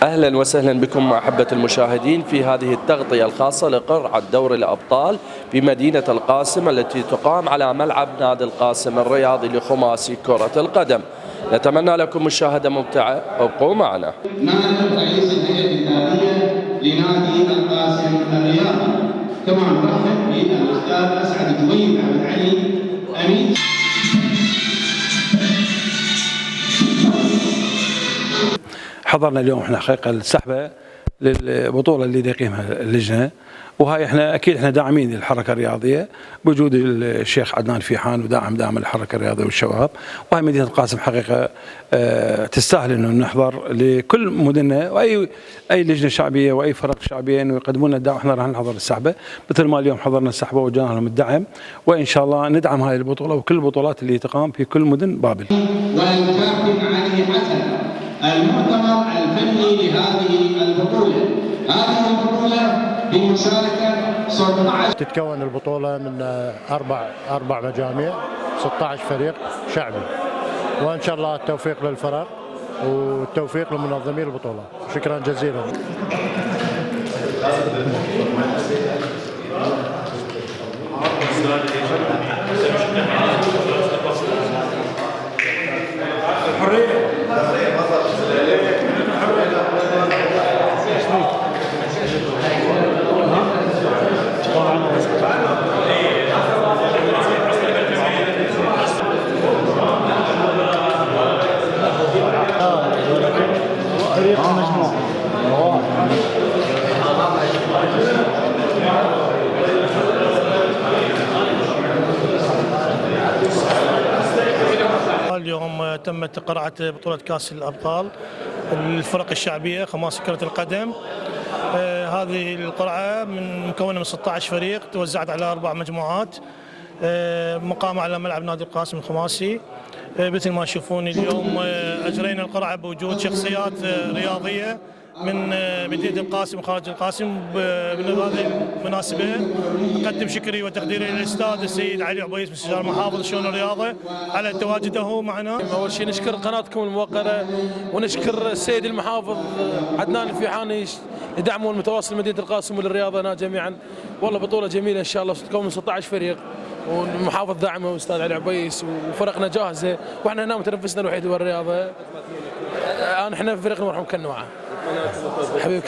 أهلا وسهلا بكم أحبة المشاهدين في هذه التغطية الخاصة لقرعة دوري الأبطال في مدينة القاسم التي تقام على ملعب نادي القاسم الرياضي لخماسي كرة القدم. نتمنى لكم مشاهدة ممتعة، ابقوا معنا. نائب رئيس الهيئة الإدارية لنادي القاسم الرياضي، كما نرحب بالأستاذ أسعد جويد عبد العلي أمين. حضرنا اليوم احنا حقيقه السحبه للبطوله اللي يقيمها اللجنه، وهاي احنا داعمين للحركه الرياضيه بوجود الشيخ عدنان فيحان وداعم الحركه الرياضيه والشباب. وهي مدينه القاسم حقيقه تستاهل انه نحضر لكل مدننا واي لجنه شعبيه واي فرق شعبيه انه يقدمون لنا الدعم. احنا راح نحضر السحبه مثل ما اليوم حضرنا السحبه وجانا لهم الدعم، وان شاء الله ندعم هذه البطوله وكل البطولات اللي تقام في كل مدن بابل. والكابتن علي حسن المؤتمر الفني لهذه البطولة. هذه البطولة بمشاركة 16. تتكون البطولة من أربع مجاميع، 16 فريق شعبي، وإن شاء الله التوفيق للفرق والتوفيق لمنظمي البطولة. شكرا جزيلا. اليوم تمت قرعة بطولة كأس الأبطال للفرق الشعبية خماسي كرة القدم. هذه القرعة مكونة من 16 فريق توزعت على 4 مجموعات، مقامة على ملعب نادي القاسم الخماسي. مثل ما تشوفون اليوم أجرينا القرعة بوجود شخصيات رياضية من مدينة القاسم وخارج القاسم. بهذه المناسبة أقدم شكري وتقديري للأستاذ السيد علي عبيس مستشار محافظ شؤون الرياضة على تواجده معنا. أول شيء نشكر قناتكم الموقرة ونشكر السيد المحافظ عدنان الفيحاني لدعمه المتواصل لمدينة القاسم وللرياضة جميعا. والله بطولة جميلة إن شاء الله، تتكون من 16 فريق والمحافظ داعمه والاستاذ علي عبيس وفرقنا جاهزة، واحنا هنا متنفسنا الوحيد هو الرياضة. احنا في فريقنا مرحوم كنوعة حبيبي.